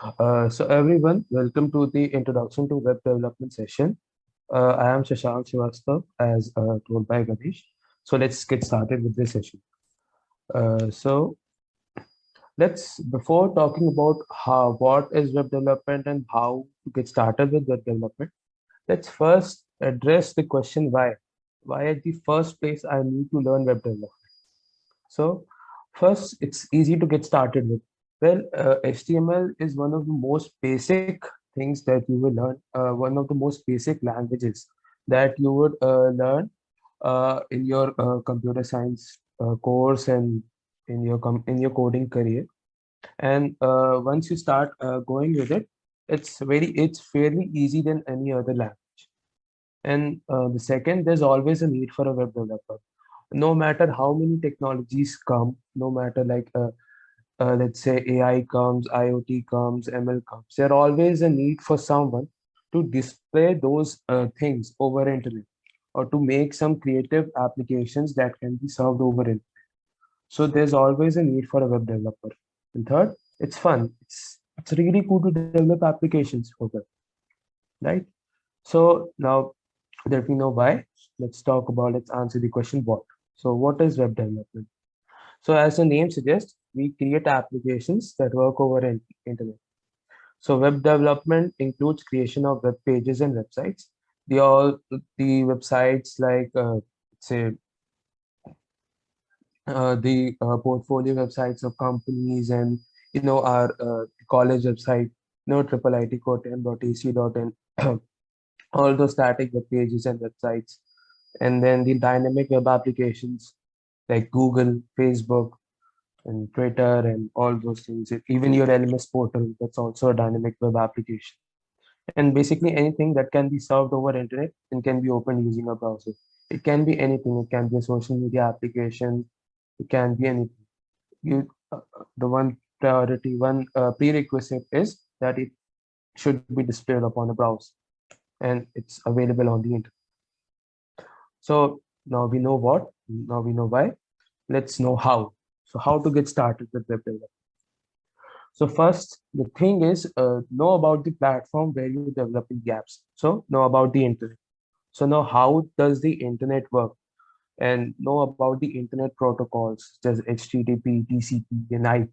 So everyone, welcome to the introduction to web development session. I am Shashank Srivastava as told by Ganesh. So let's get started with this session. So let's before talking about how what is web development and how to get started with web development, let's first address the question why. Why at the first place I need to learn web development? So first, it's easy to get started with. Well, HTML is one of the most basic things that you will learn, one of the most basic languages that you would learn in your computer science course and in your coding career. And once you start going with it, it's fairly easy than any other language. And the second, there's always a need for a web developer. No matter how many technologies come, no matter let's say AI comes, IoT comes, ML comes, there always a need for someone to display those things over internet or to make some creative applications that can be served over internet. So there's always a need for a web developer. And third, it's fun. It's really cool to develop applications for web, right? So now that we know why, let's answer the question what. So what is web development? So as the name suggests, we create applications that work over internet. So web development includes creation of web pages and websites. The websites like say the portfolio websites of companies and our college website, triple itcotem.ac.in, all those static web pages and websites, and then the dynamic web applications like Google, Facebook, and Twitter, and all those things. Even your LMS portal, that's also a dynamic web application. And basically anything that can be served over internet and can be opened using a browser. It can be anything. It can be a social media application. It can be anything. The one priority, one prerequisite is that it should be displayed upon a browser and it's available on the internet. So now we know what, now we know why. Let's know how. So how to get started with web development. So first, the thing is know about the platform where you're developing the apps. So know about the internet. So now how does the internet work? And know about the internet protocols such as HTTP, TCP, and IP.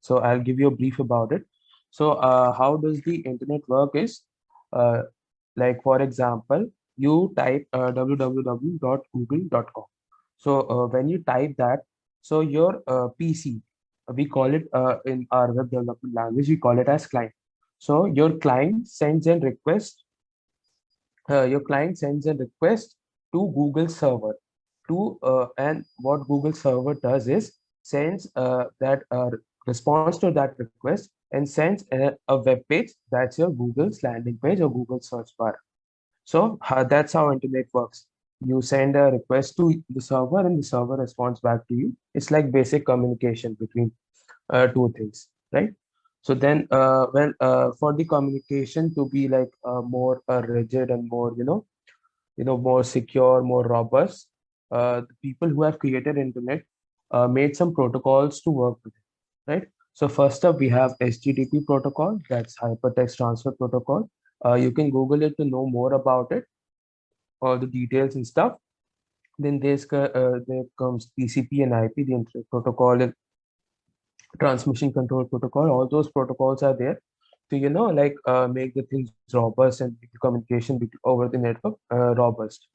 So I'll give you a brief about it. So how does the internet work is, uh, like for example, you type www.google.com. So when you type that, so your PC, we call it in our web development language, we call it as client. So your client sends a request to Google server and what Google server does is sends that response to that request and sends a web page that's your Google's landing page or Google search bar. So that's how internet works. You send a request to the server and the server responds back to you. It's like basic communication between two things, right? So then, for the communication to be like more rigid and more, more secure, more robust, the people who have created internet made some protocols to work with it, right? So first up, we have HTTP protocol, that's Hypertext Transfer Protocol. You can Google it to know more about it, all the details and stuff. Then there comes TCP and IP, the Internet Protocol and Transmission Control Protocol. All those protocols are there to make the things robust and make the communication over the network robust.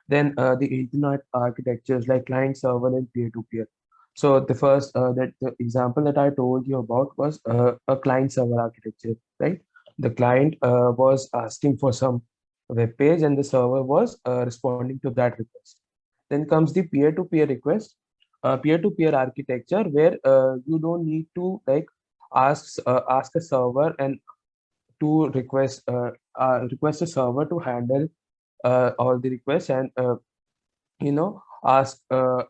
Then the internet architectures like client server and peer-to-peer. So the first the example that I told you about was a client server architecture, right? The client was asking for some web page and the server was responding to that request. Then comes the peer-to-peer request, peer-to-peer architecture where you don't need to ask a server and to request a server to handle all the requests and ask a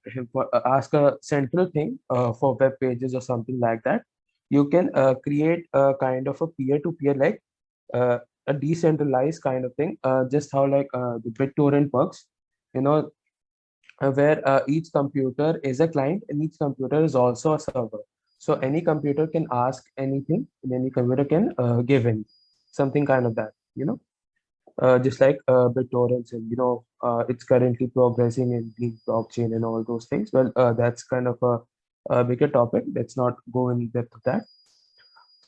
central thing for web pages or something like that. You can create a kind of a peer-to-peer uh, a decentralized kind of thing, just how the BitTorrent works, you know where each computer is a client and each computer is also a server. So any computer can ask anything, and any computer can give in something kind of that, just like BitTorrents, and it's currently progressing in the blockchain and all those things. Well, that's kind of a bigger topic. Let's not go in depth of that.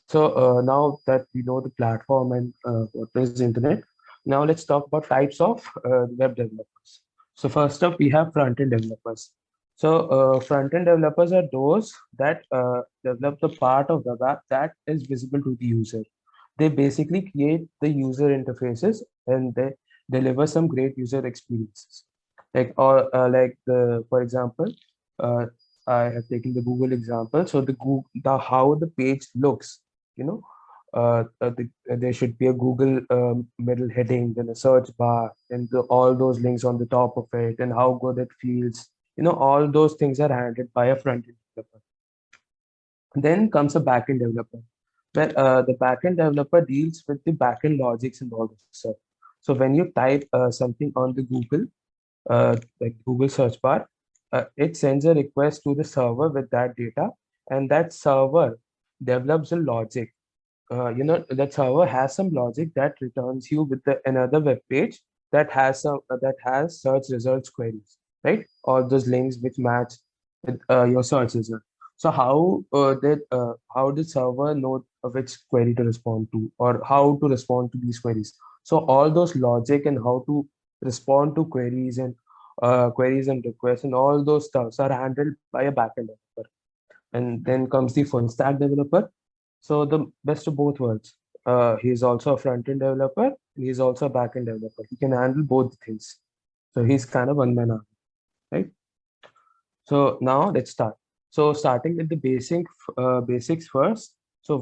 So now that we know the platform and what is internet, now let's talk about types of web developers. So first up, we have front-end developers. So front-end developers are those that develop the part of the web that is visible to the user. They basically create the user interfaces and they deliver some great user experiences. For example, uh, I have taken the Google example. So the how the page looks, you know, there should be a Google middle heading, then a search bar, and all those links on the top of it, and how good it feels. All those things are handled by a front-end developer. Then comes a backend developer, where the backend developer deals with the backend logics and all this stuff. So when you type something on the Google, like Google search bar, it sends a request to the server with that data, and that server develops a logic. That server has some logic that returns you with another web page that has search results queries, right? All those links which match with your search result. So how did server know which query to respond to, or how to respond to these queries? So all those logic and how to respond to queries and requests and all those stuffs are handled by a backend developer. And then comes the full stack developer. So the best of both worlds. He's also a front-end developer, and he's also a back-end developer. He can handle both things. So he's kind of one man army, right? So now let's start. So starting with the basics first. So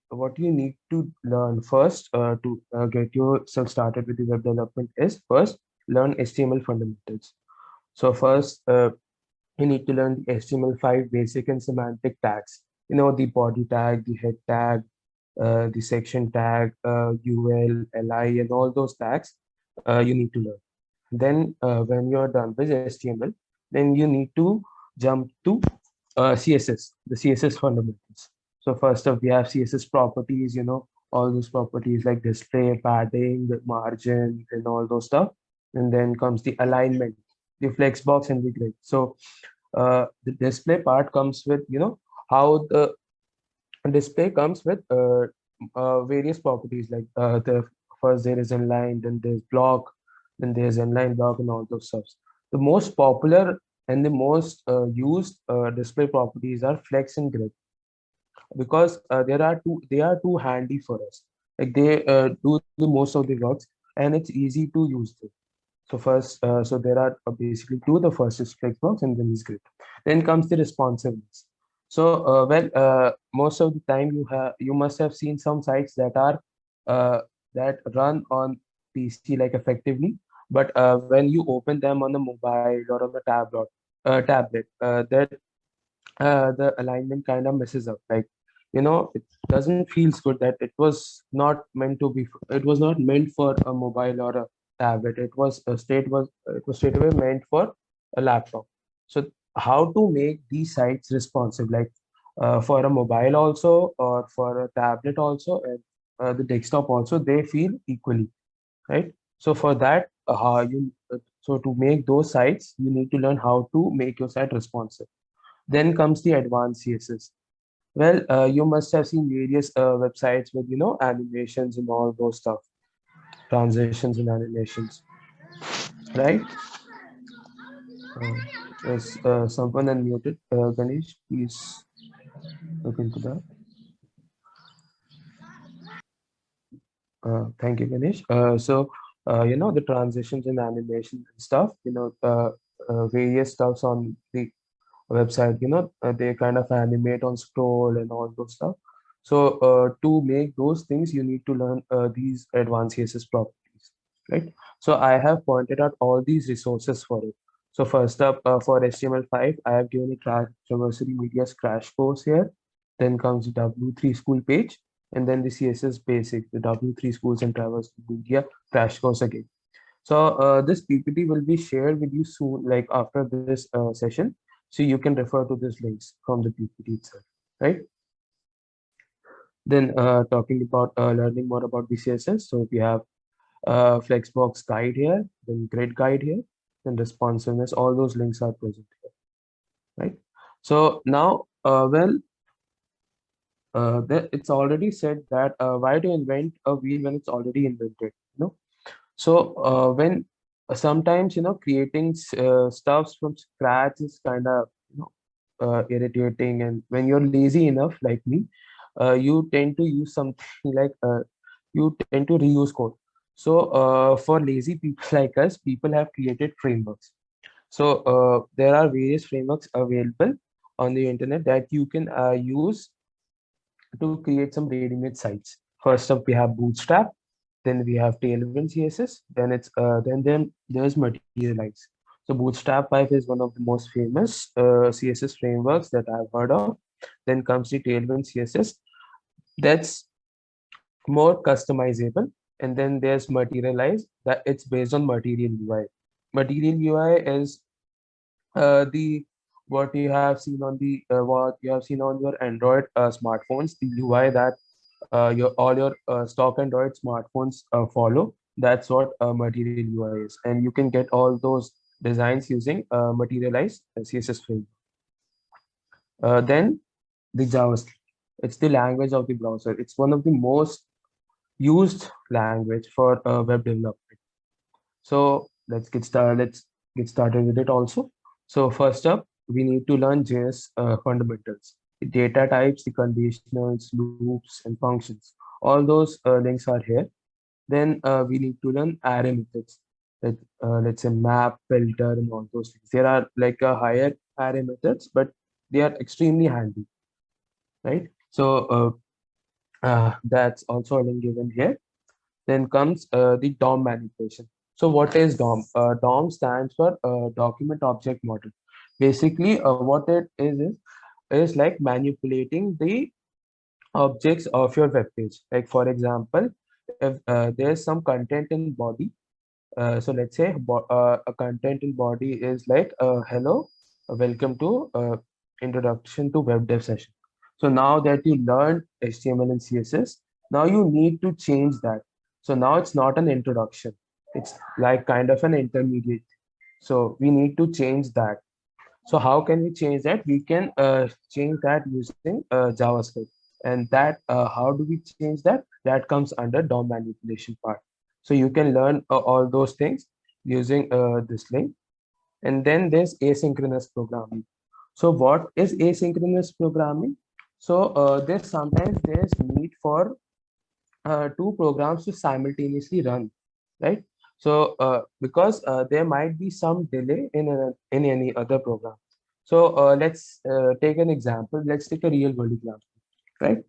what you need to learn first to get yourself started with the web development is first learn HTML fundamentals. So first, you need to learn the HTML5 basic and semantic tags. The body tag, the head tag, the section tag, UL, LI, and all those tags you need to learn. Then when you're done with HTML, then you need to jump to CSS, the CSS fundamentals. So first up, we have CSS properties, all those properties like display, padding, the margin, and all those stuff. And then comes the alignment, the flexbox, and the grid. So the display part comes with, how the display comes with various properties like the first there is inline, then there's block, then there's inline block, and all those stuff. The most popular and the most used display properties are flex and grid, because they are too handy for us. Like they do the most of the works, and it's easy to use them. So there are basically two. The first is Flexbox, and then is Grid. Then comes the responsiveness. So most of the time you must have seen some sites that run on PC like effectively, but when you open them on the mobile or on the tablet, that the alignment kind of messes up. Like, it doesn't feels good that it was not meant for a mobile or a tablet. It was straight away meant for a laptop. So how to make these sites responsive, like for a mobile also, or for a tablet also, and the desktop also, they feel equally, right? So for that, so to make those sites, you need to learn how to make your site responsive. Then comes the advanced CSS. Well, you must have seen various websites with, animations and all those stuff, transitions and animations, right? Is someone unmuted? Ganesh, please look into that. Thank you, Ganesh. The transitions and animation and stuff, various stuffs on the website, they kind of animate on scroll and all those stuff. So to make those things, you need to learn these advanced CSS properties, right? So I have pointed out all these resources for it. So first up, for HTML5, I have given a Traversary Media's crash course here. Then comes the W3 school page, and then the CSS basic, the W3 schools and Traversary Media crash course again. So this PPT will be shared with you soon, like after this session. So you can refer to these links from the PPT itself, right? Then talking about learning more about the CSS. So we have Flexbox guide here, then grid guide here, then responsiveness. All those links are present here, right? So now, it's already said that why to invent a wheel when it's already invented? You know, so when sometimes creating stuffs from scratch is kind of irritating, and when you're lazy enough like me, you tend to use something like you tend to reuse code. So for lazy people like us, people have created frameworks. So there are various frameworks available on the internet that you can use to create some ready-made sites. First up, we have Bootstrap, then we have Tailwind CSS, then there's Materialize. So Bootstrap 5 is one of the most famous CSS frameworks that I've heard of. Then comes the Tailwind CSS. That's more customizable. And then there's Materialize, that it's based on Material UI. Material UI is the what you have seen on the what you have seen on your Android smartphones, the UI that your all your stock Android smartphones follow. That's what Material UI is, and you can get all those designs using Materialize CSS framework. Then the JavaScript. It's the language of the browser. It's one of the most used language for web development. So let's get started with it also. So first up, we need to learn JS fundamentals, the data types, the conditionals, loops, and functions. All those links are here. Then we need to learn array methods, like let's say map, filter, and all those things. There are like a higher array methods, but they are extremely handy, right? So that's also a link given here. Then comes the DOM manipulation. So what is DOM? DOM stands for Document Object Model. Basically, what it is like manipulating the objects of your web page. Like for example, if there's some content in body, so let's say a content in body is like hello, welcome to introduction to web dev session. So now that you learned HTML and CSS, now you need to change that. So now it's not an introduction, it's like kind of an intermediate. So we need to change that. So how can we change that? We can change that using JavaScript. And that how do we change that? That comes under DOM manipulation part. So you can learn all those things using this link. And then there's asynchronous programming. So what is asynchronous programming? So there's need for two programs to simultaneously run, right? So because there might be some delay in any other program. So let's take an example. Let's take a real world example, right?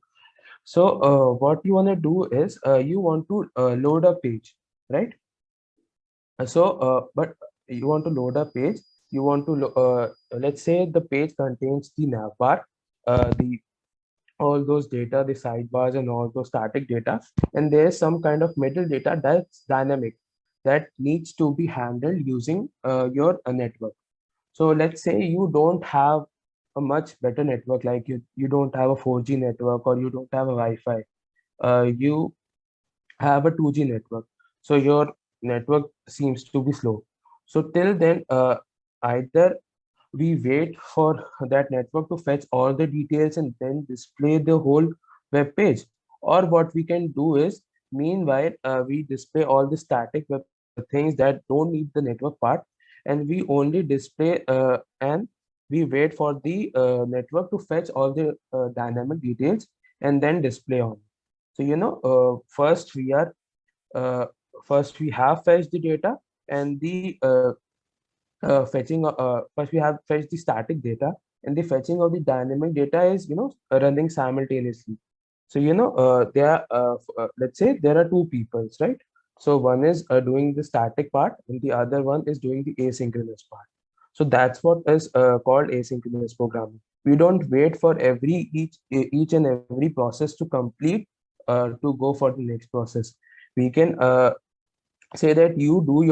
So what you want to do is you want to load a page, right? But you want to load a page. You want to let's say the page contains the navbar, the all those data, the sidebars and all those static data, and there's some kind of middle data that's dynamic that needs to be handled using your network. So let's say you don't have a much better network, like you don't have a 4G network or you don't have a Wi-Fi. You have a 2G network. So your network seems to be slow. So till then, either we wait for that network to fetch all the details and then display the whole web page. Or what we can do is, meanwhile, we display all the static web things that don't need the network part, and we only display and we wait for the network to fetch all the dynamic details and then display on. So uh, first we have fetched the data, and the fetching first we have fetched the static data, and the fetching of the dynamic data is running simultaneously. So let's say there are two peoples, right? So one is doing the static part and the other one is doing the asynchronous part. So that's what is called asynchronous programming. We don't wait for each and every process to complete to go for the next process. We can say that you do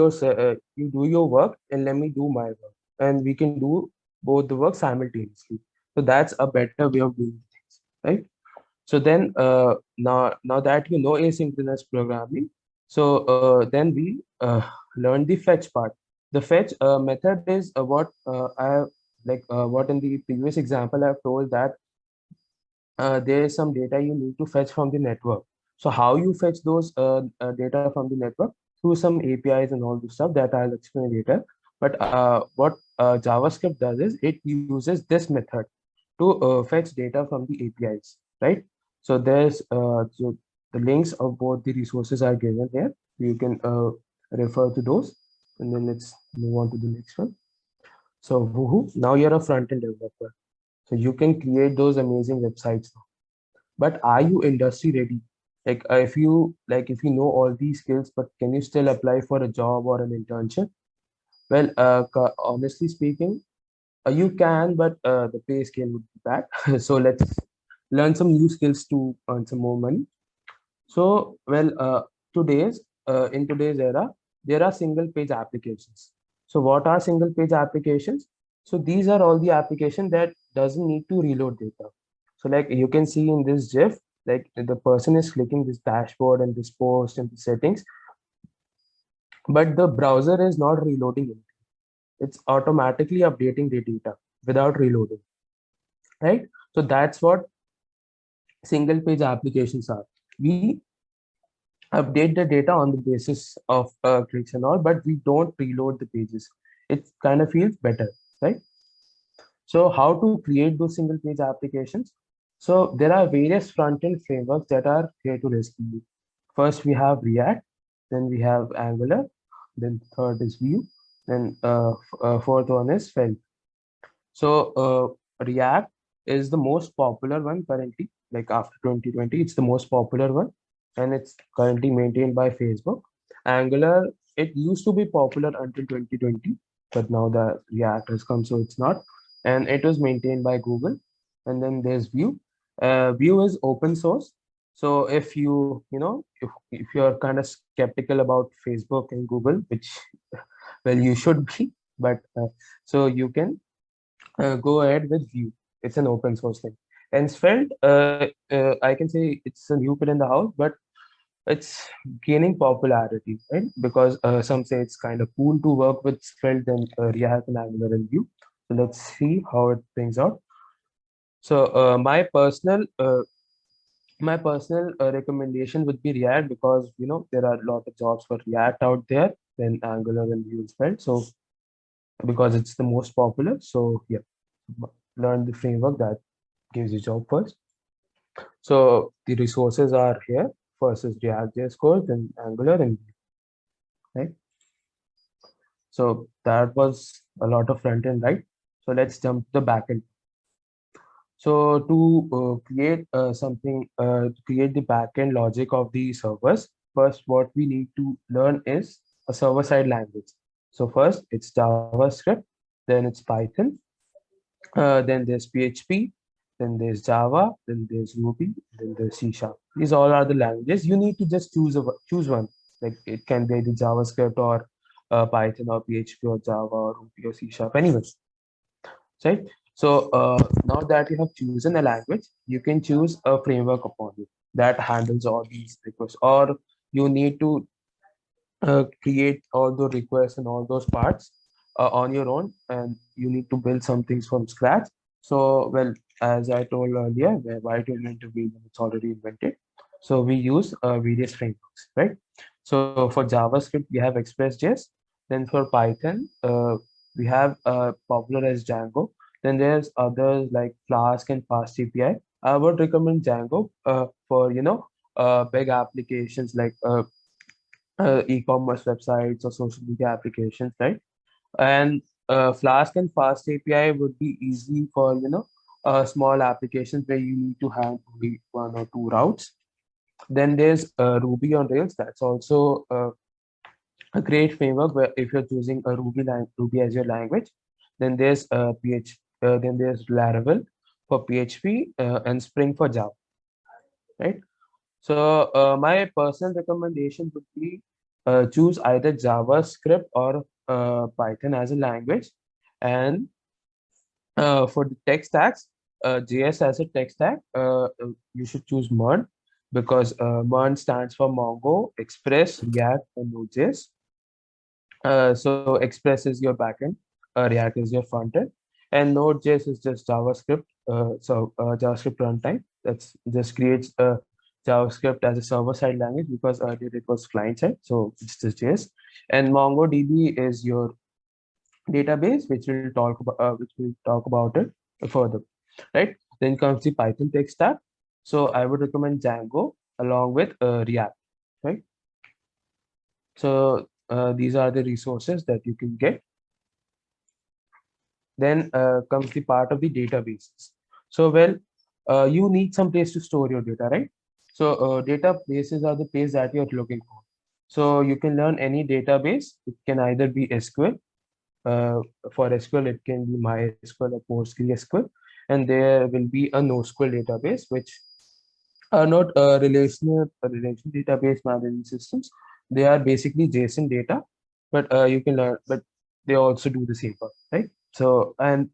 your work and let me do my work, and we can do both the work simultaneously. So that's a better way of doing things, right? So then now that you know asynchronous programming, so then we learn the fetch part. The fetch method is what what in the previous example I've told that there is some data you need to fetch from the network. So how you fetch those data from the network? Through some APIs and all the stuff that I'll explain later. But what JavaScript does is it uses this method to fetch data from the APIs, right? So so the links of both the resources are given here. You can refer to those, and then let's move on to the next one. So woohoo, now you're a front-end developer. So you can create those amazing websites, but are you industry ready? If you know all these skills, but can you still apply for a job or an internship? Well, honestly speaking, you can, but the pay scale would be bad. So let's learn some new skills to earn some more money. So, today's in today's era, there are single page applications. So what are single page applications? So these are all the application that doesn't need to reload data. So like you can see in this GIF, like the person is clicking this dashboard and this post and the settings, but the browser is not reloading it. It's automatically updating the data without reloading, right? So that's what single page applications are. We update the data on the basis of clicks and all, but we don't reload the pages. It kind of feels better, right? So how to create those single page applications? So there are various front-end frameworks that are here to rescue you. First, we have React, then we have Angular, then third is Vue, then fourth one is Svelte. So React is the most popular one currently, like after 2020, it's the most popular one, and it's currently maintained by Facebook. Angular, it used to be popular until 2020, but now the React has come, so it's not. And it was maintained by Google. And then there's Vue. Vue is open source. So if if you're kind of skeptical about Facebook and Google, which well you should be, but so you can go ahead with Vue. It's an open source thing. And Svelte, I can say it's a new kid in the house, but it's gaining popularity, right? Because some say it's kind of cool to work with Svelte and React and Angular and Vue. So let's see how it brings out. So my personal recommendation would be React because there are a lot of jobs for React out there than Angular and Vue and Svelte. So because it's the most popular, so yeah, learn the framework that gives you job first. So the resources are here. First is React.js code, then Angular, and right. So that was a lot of front end, right? So let's jump to the backend. So to create the backend logic of the servers, first what we need to learn is a server-side language. So first it's JavaScript, then it's Python, then there's PHP, then there's Java, then there's Ruby, then there's C Sharp. These all are the languages. You need to just choose one. Like it can be the JavaScript or Python or PHP or Java or Ruby or C Sharp, anyways, right? So now that you have chosen a language, you can choose a framework upon it that handles all these requests, or you need to create all those requests and all those parts on your own, and you need to build some things from scratch. So, well, as I told earlier, why to invent a wheel when it's already invented? So we use various frameworks, right? So for JavaScript, we have Express.js. Then for Python, we have popular as Django. Then there's others like Flask and Fast API. I would recommend Django for big applications like e-commerce websites or social media applications, right? And Flask and Fast API would be easy for small applications where you need to have only one or two routes. Then there's Ruby on Rails. That's also a great framework where if you're choosing a Ruby as your language. Then there's then there's Laravel for PHP and Spring for Java, right? So my personal recommendation would be choose either JavaScript or Python as a language, and For the tech stacks, JS as a tech stack, you should choose MERN because MERN stands for Mongo, Express, React, and Node.js. So Express is your backend, React is your frontend, and Node.js is just JavaScript. JavaScript runtime that's just creates JavaScript as a server-side language because earlier it was client-side, so it's just JS. And MongoDB is your database, which we'll talk about it further, right? Then comes the Python tech stack. So I would recommend Django along with React, right? So these are the resources that you can get. Then comes the part of the databases. So you need some place to store your data, right? So databases are the place that you're looking for. So you can learn any database. It can either be SQL. For SQL, it can be MySQL or PostgreSQL, and there will be a NoSQL database, which are not relational database management systems. They are basically JSON data, but you can learn, but they also do the same part, right? So and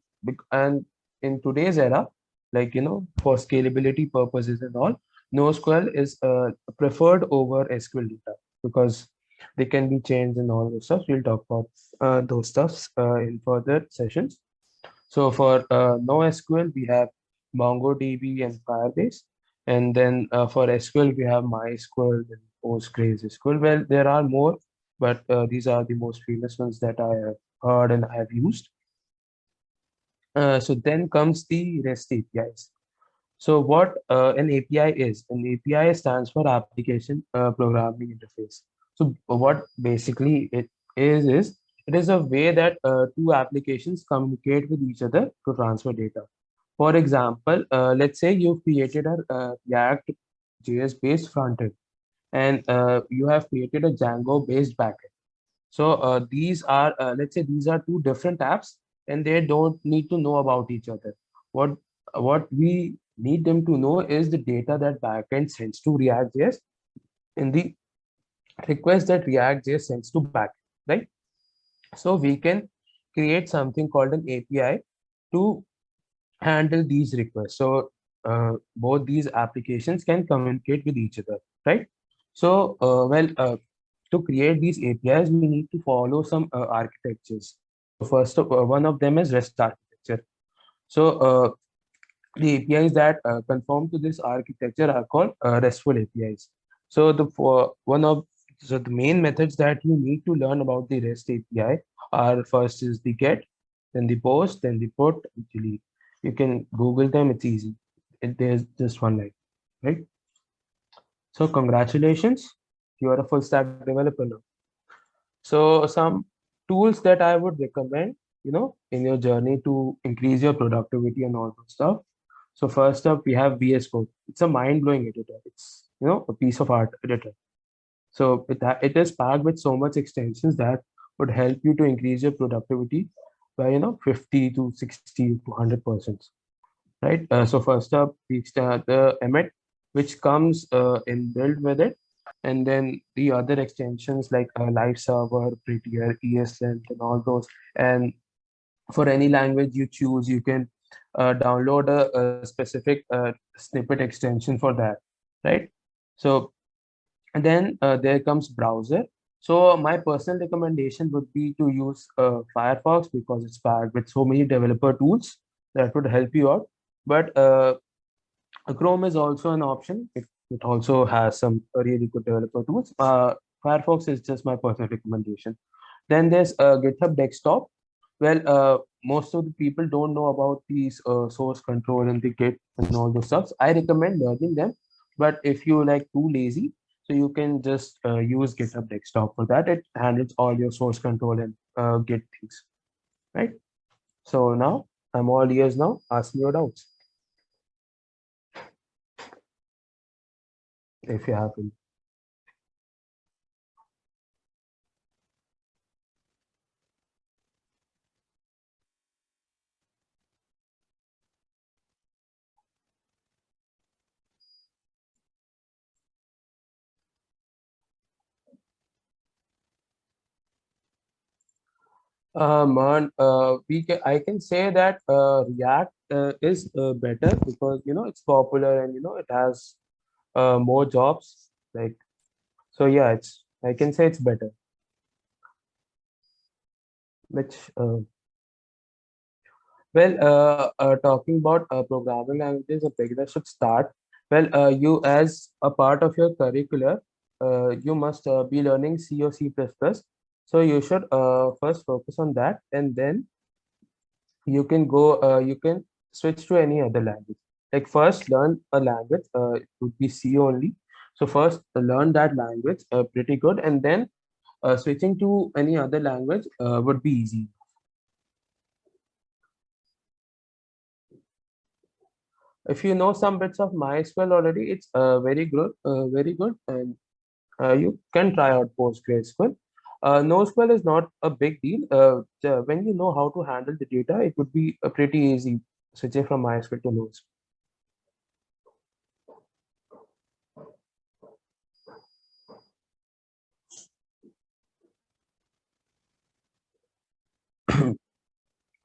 in today's era, like for scalability purposes and all, NoSQL is preferred over SQL data because they can be changed and all those stuff. We'll talk about those stuffs in further sessions. So for NoSQL, we have MongoDB and Firebase. And then for SQL, we have MySQL and PostgreSQL. Well, there are more, but these are the most famous ones that I have heard and I have used. So then comes the REST APIs. So what an API is? An API stands for Application Programming Interface. So what basically is it is a way that two applications communicate with each other to transfer data. For example, let's say you've created a React JS based frontend and you have created a Django based backend. So let's say these are two different apps, and they don't need to know about each other. What what we need them to know is the data that backend sends to React.js and the request that React.js sends to backend, right? So we can create something called an API to handle these requests. So both these applications can communicate with each other, right? So to create these APIs, we need to follow some architectures. So one of them is REST architecture. So the APIs that conform to this architecture are called RESTful APIs. So the main methods that you need to learn about the REST API are first is the get, then the post, then the put, and delete. You can Google them; it's easy. There's just one line, right? So congratulations, you are a full stack developer now. So some tools that I would recommend, in your journey to increase your productivity and all that stuff. So first up, we have VS Code. It's a mind-blowing editor. It's a piece of art editor. So it is packed with so much extensions that would help you to increase your productivity by 50 to 60 to 100%. Right. So first up, we start the Emmet, which comes in built with it, and then the other extensions like Live Server, Prettier, ESLint, and all those. And for any language you choose, you can download a specific snippet extension for that, right? So and then there comes browser. So my personal recommendation would be to use Firefox because it's packed with so many developer tools that would help you out. But Chrome is also an option. It also has some really good developer tools. Firefox is just my personal recommendation. Then there's GitHub Desktop. Well, most of the people don't know about these source control and the Git and all those stuff. I recommend learning them. But if you like too lazy, so you can just use GitHub Desktop for that. It handles all your source control and Git things, right? So now I'm all ears now. Ask me your doubts if you have any. I can say that React is better because it's popular and it has more jobs. Like so, yeah, it's I can say it's better. Which talking about programming languages, a beginner should start. Well, you as a part of your curricular, you must be learning C or C++. So you should first focus on that, and then you can switch to any other language. Like first learn a language, it would be C only. So first learn that language pretty good, and then switching to any other language would be easy. If you know some bits of MySQL already, it's very good, and you can try out PostgreSQL. NoSQL is not a big deal. When you know how to handle the data, it would be pretty easy switching from MySQL to NoSQL.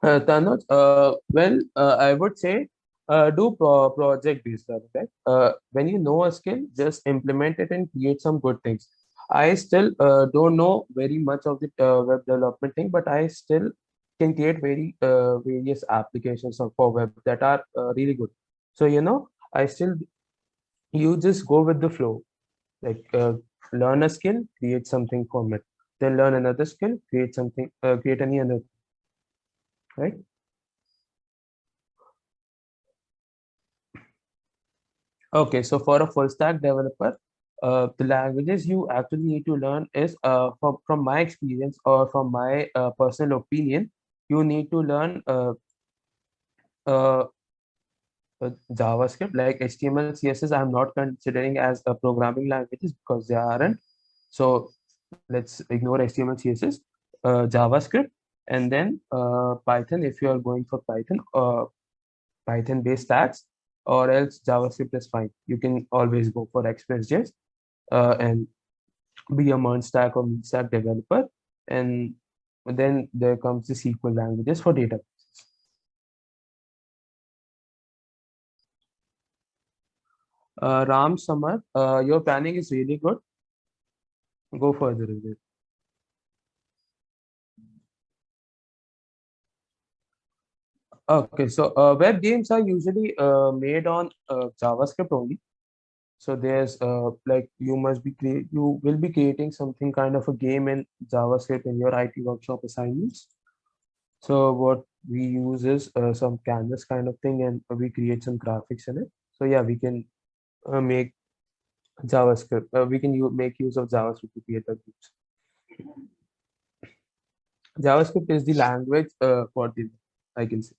Tanuj, I would say do project-based learning, right? When you know a skill, just implement it and create some good things. I still don't know very much of the web development thing, but I still can create various applications for web that are really good. So, I still you just go with the flow. Like learn a skill, create something from it. Then learn another skill, create any other, right? Okay, so for a full stack developer, the languages you actually need to learn is from my experience or from my personal opinion, you need to learn uh, JavaScript like HTML, CSS. I'm not considering as programming languages because they aren't. So let's ignore HTML, CSS, JavaScript, and then Python if you are going for Python. Python based stacks, or else JavaScript is fine. You can always go for Express.js and be a MERN stack or mean stack developer. And then there comes the SQL languages for data. Ram Samar, your planning is really good. Go further with it. Okay, so web games are usually made on JavaScript only. So there's like you will be creating something kind of a game in JavaScript in your IT workshop assignments. So what we use is some canvas kind of thing, and we create some graphics in it. So yeah, we can make JavaScript. We can make use of JavaScript to create the groups. JavaScript is the language for the I can say.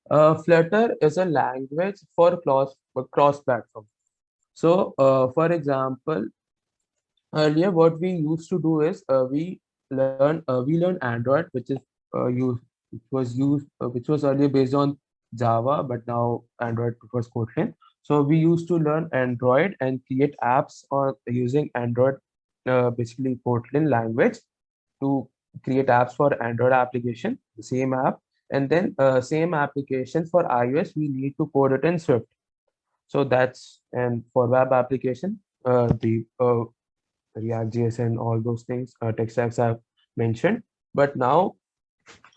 Flutter is a language for cross platform. So, for example, earlier what we used to do is we learn Android, which was earlier based on Java, but now Android prefers Kotlin. So we used to learn Android and create apps on using Android, basically Kotlin language to create apps for Android application, the same app, and then same application for iOS. We need to code it in Swift. So that's and for web application, the React.js and all those things, tech stacks I've mentioned. But now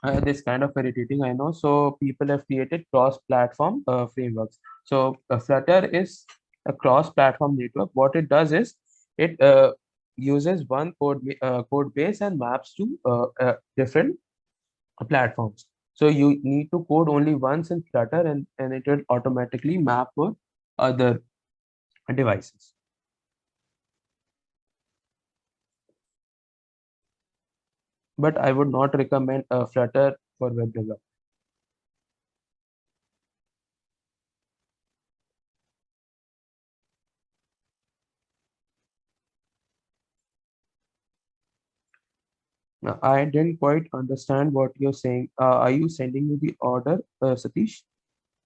this kind of irritating, I know. So people have created cross-platform frameworks. So Flutter is a cross-platform network. What it does is it uses one code base and maps to different platforms. So you need to code only once in Flutter, and it will automatically map for other devices. But I would not recommend Flutter for web development. Now, I didn't quite understand what you're saying. Are you sending me the order, Satish,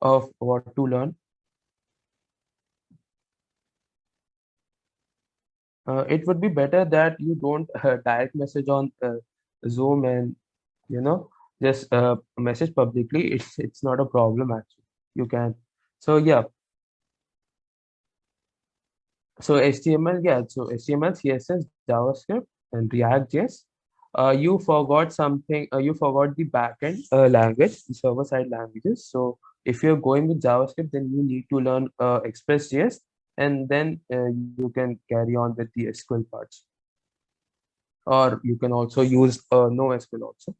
of what to learn? It would be better that you don't direct message on Zoom and you know just message publicly. It's not a problem actually. You can. So yeah, so HTML, yeah, so HTML, CSS, JavaScript, and React.js. You forgot something. You forgot the backend language, the server-side languages. So if you're going with JavaScript, then you need to learn Express.js, and then you can carry on with the SQL parts. Or you can also use NoSQL also.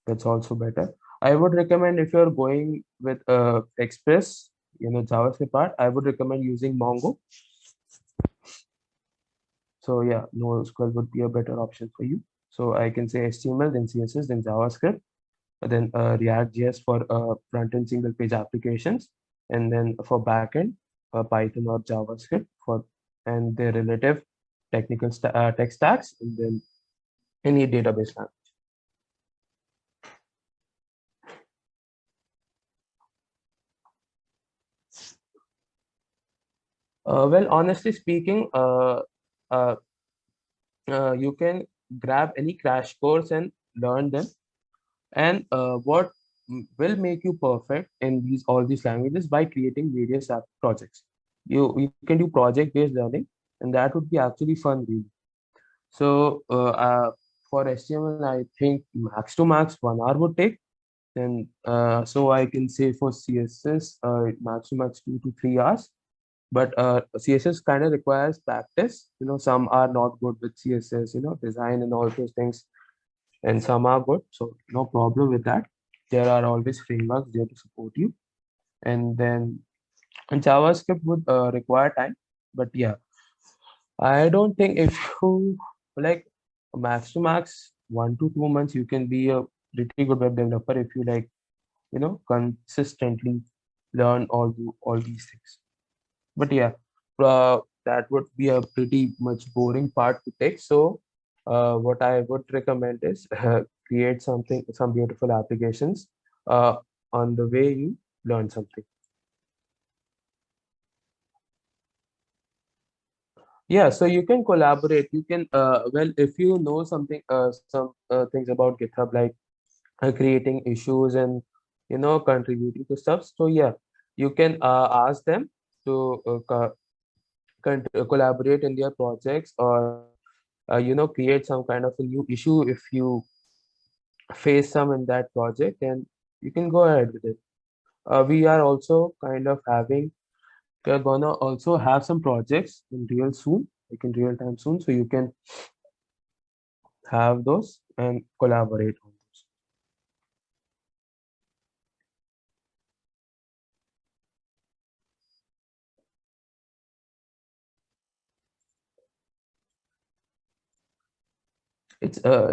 That's also better. I would recommend if you're going with Express, JavaScript part, I would recommend using Mongo. So yeah, NoSQL would be a better option for you. So I can say HTML, then CSS, then JavaScript, then React.js for front-end single-page applications, and then for backend, Python or JavaScript for and their relative tech stacks, and then any database language. Well, honestly speaking, uh, you can grab any crash course and learn them. And what will make you perfect in these all these languages by creating various app projects. You can do project based learning, and that would be actually fun, really. So for HTML, I think max to max 1 hour would take. And so I can say for CSS, max to max 2 to 3 hours. But CSS kind of requires practice. Some are not good with CSS, design and all those things, and some are good. So no problem with that. There are always frameworks there to support you. And then JavaScript would require time. But yeah, I don't think if you like max to max 1 to 2 months, you can be a pretty good web developer if you like, consistently learn all these things. But yeah, that would be a pretty much boring part to take. So what I would recommend is create some beautiful applications uh, on the way you learn something. Yeah, so you can collaborate. You can well, if you know something, some things about GitHub, like creating issues and contributing to stuff. So yeah, you can ask them to collaborate in their projects, or create some kind of a new issue if you face some in that project, and you can go ahead with it. We are also kind of having we're gonna also have some projects in real soon, like in real time soon, so you can have those and collaborate on those.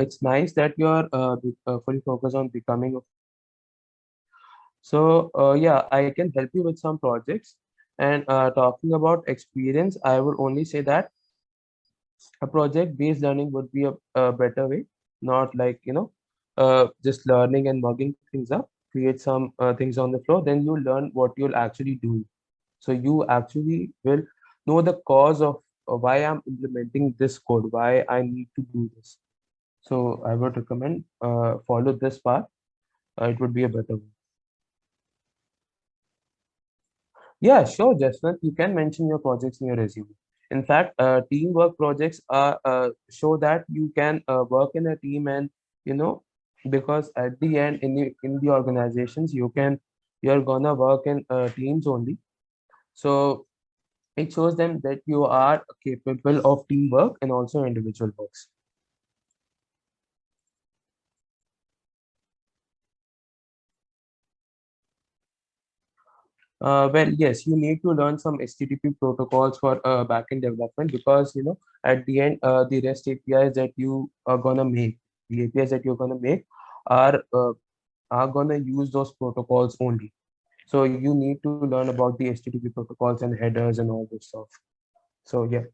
It's nice that you're fully focused on becoming a. So yeah, I can help you with some projects. And talking about experience, I would only say that a project based learning would be a better way, not like just learning and mugging things up. Create some things on the floor, then you learn what you'll actually do. So you actually will know the cause of why I'm implementing this code, why I need to do this. So I would recommend follow this path. It would be a better way. Yeah, sure, Jaswant. You can mention your projects in your resume. In fact, teamwork projects are show that you can work in a team, and you know because at the end in the organizations you're gonna work in teams only. So it shows them that you are capable of teamwork and also individual works. Well, yes, you need to learn some HTTP protocols for backend development, because at the end the REST APIs that you are gonna make, the APIs that you're gonna make are uh, are gonna use those protocols only. So you need to learn about the HTTP protocols and headers and all this stuff. So yeah.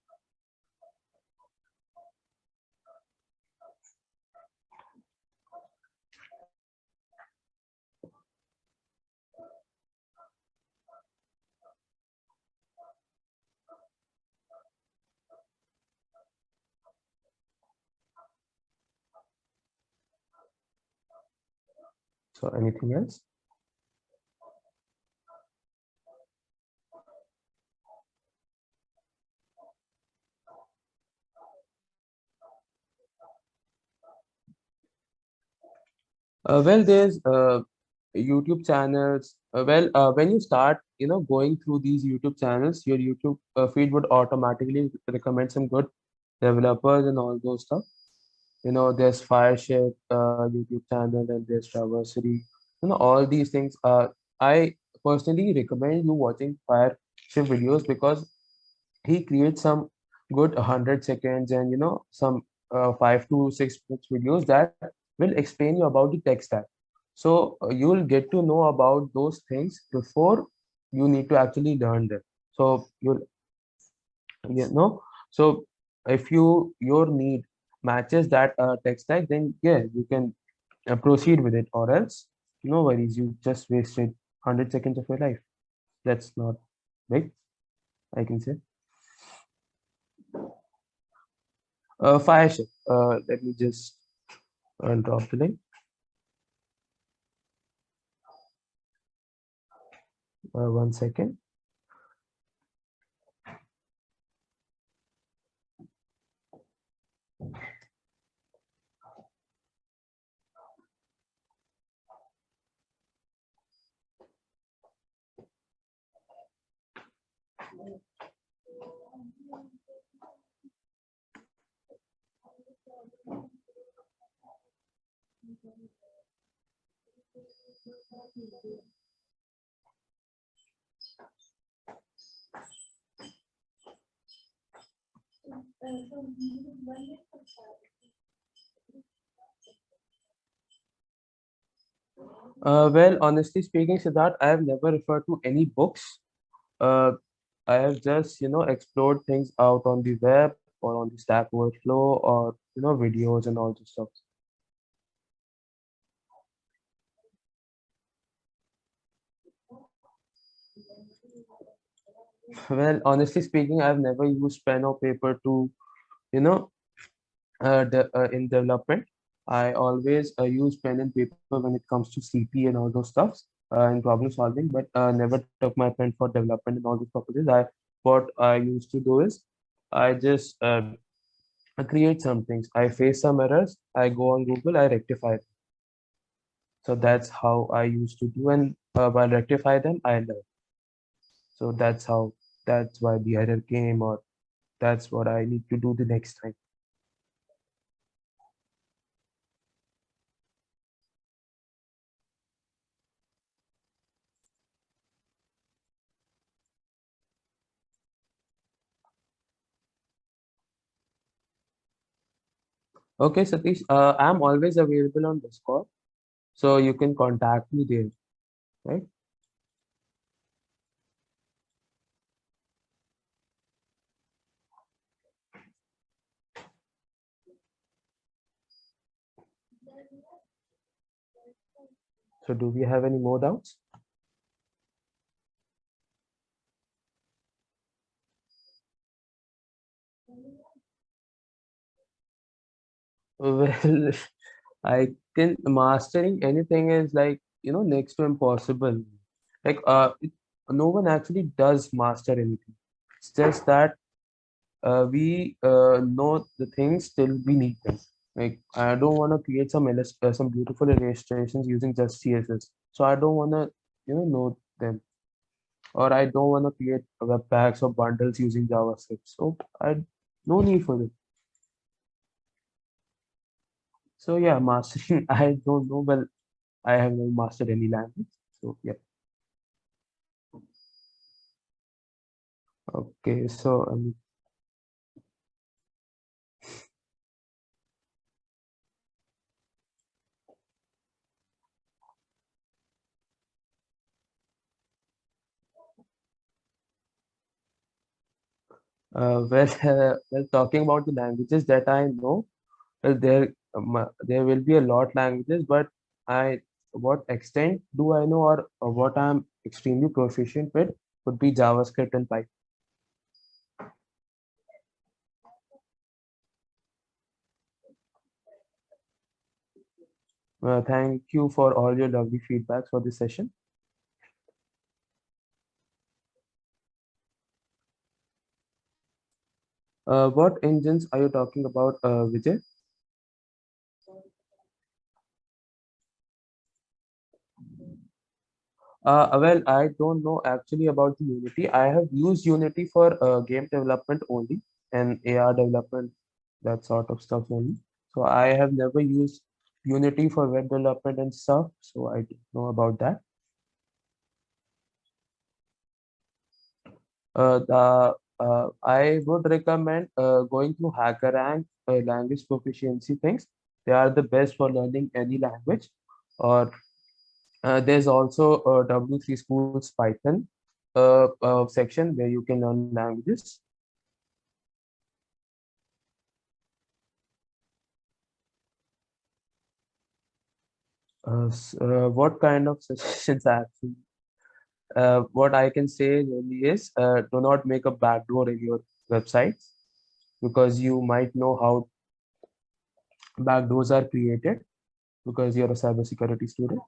So anything else? Well, there's YouTube channels. When you start, going through these YouTube channels, your YouTube feed would automatically recommend some good developers and all those stuff. There's Fireship YouTube channel, and there's Traversary. All these things. I personally recommend you watching Fireship videos because he creates some good 100 seconds and some 5 to 6 minutes videos that will explain you about the tech stack. So you'll get to know about those things before you need to actually learn them. So you'll you know so if your need matches that tech stack, then yeah, you can proceed with it, or else no worries, you just wasted 100 seconds of your life. That's not big, I can say. Fireship. Let me just drop the link. 1 second. Well, honestly speaking, Siddharth, I have never referred to any books. Uh, I have just, explored things out on the web or on the Stack Overflow, or, videos and all this stuff. Well, honestly speaking, I've never used pen or paper to, you know, in development. I always use pen and paper when it comes to CP and all those stuffs and problem solving, but never took my pen for development and all these purposes. What I used to do is I just I create some things. I face some errors. I go on Google. I rectify them. So that's how I used to do, and while rectify them, I learn. So that's how. That's why the error came, or that's what I need to do the next time. Okay, Satish. I'm always available on Discord, so you can contact me there, right? So do we have any more doubts? Well, I can mastering anything is like, next to impossible. Like no one actually does master anything. It's just that we know the things till we need them. Like I don't want to create some beautiful illustrations using just CSS. So I don't want to know them, or I don't want to create web packs or bundles using JavaScript. So I no need for it. So yeah, mastering I don't know. Well, I have not mastered any language. So yeah. Okay. So well, well, talking about the languages that I know, well, there will be a lot languages, but I what extent do I know, or what I'm extremely proficient with would be JavaScript and Python. Thank you for all your lovely feedbacks for this session. What engines are you talking about, Vijay? Well, I don't know actually about the Unity. I have used Unity for game development only and AR development, that sort of stuff only. So I have never used Unity for web development and stuff. So I don't know about that. I would recommend going through HackerRank language proficiency things. They are the best for learning any language. Or there's also W3 Schools Python section where you can learn languages. What kind of suggestions actually? What I can say really is do not make a backdoor in your website because you might know how backdoors are created because you're a cybersecurity student.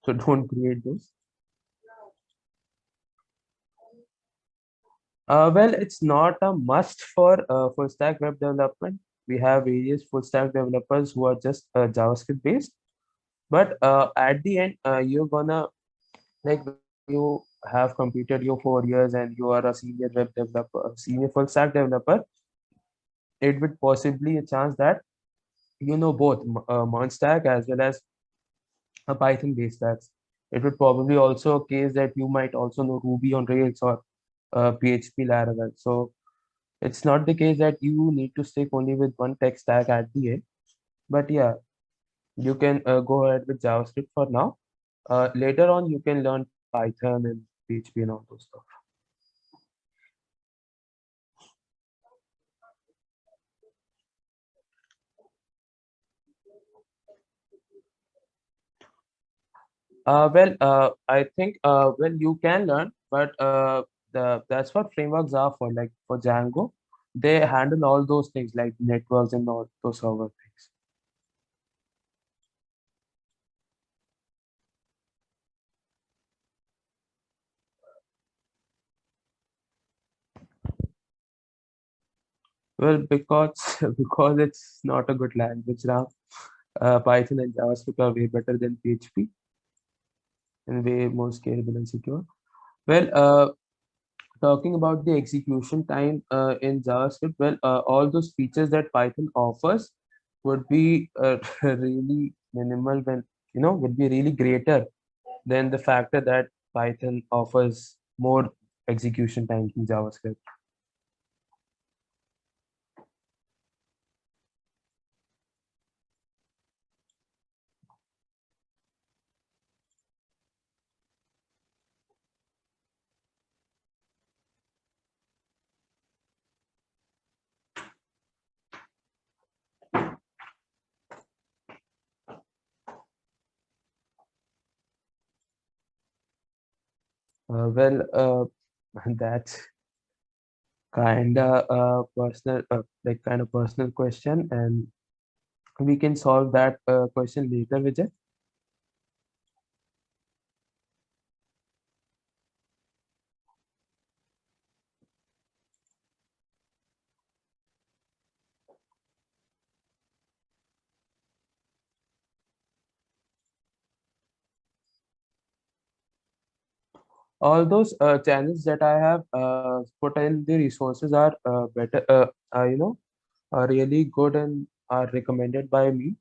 So don't create those. Well, it's not a must for full stack web development. We have various full stack developers who are just JavaScript based. But at the end, you're gonna like when you have completed your 4 years and you are a senior web developer, senior full stack developer, it would possibly a chance that you know both Mon stack as well as a Python based stacks. It would probably also a case that you might also know Ruby on Rails or PHP Laravel. So it's not the case that you need to stick only with one tech stack at the end. But yeah, you can go ahead with JavaScript for now. Later on, you can learn Python and PHP and all those stuff. I think you can learn, but that's what frameworks are for. Like for Django, they handle all those things like networks and all those server things. Well, because because it's not a good language now. Python and JavaScript are way better than PHP and way more scalable and secure. Well, talking about the execution time in JavaScript, all those features that Python offers would be really minimal when, would be really greater than the factor that Python offers more execution time in JavaScript. That's kind of personal, kind of personal question, and we can solve that question later, Vijay. All those channels that I have put in the resources are are really good and are recommended by me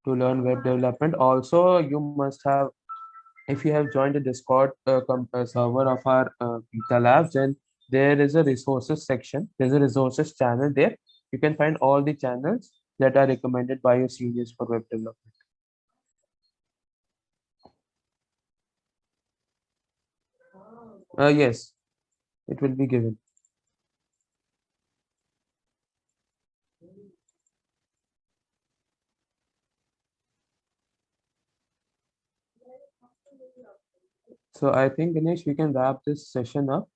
to learn web development. Also, you must have, if you have joined the Discord server of our Beta Labs, then there is a resources section. There's a resources channel there. You can find all the channels that are recommended by your seniors for web development. Yes, it will be given. So I think, Ganesh, we can wrap this session up.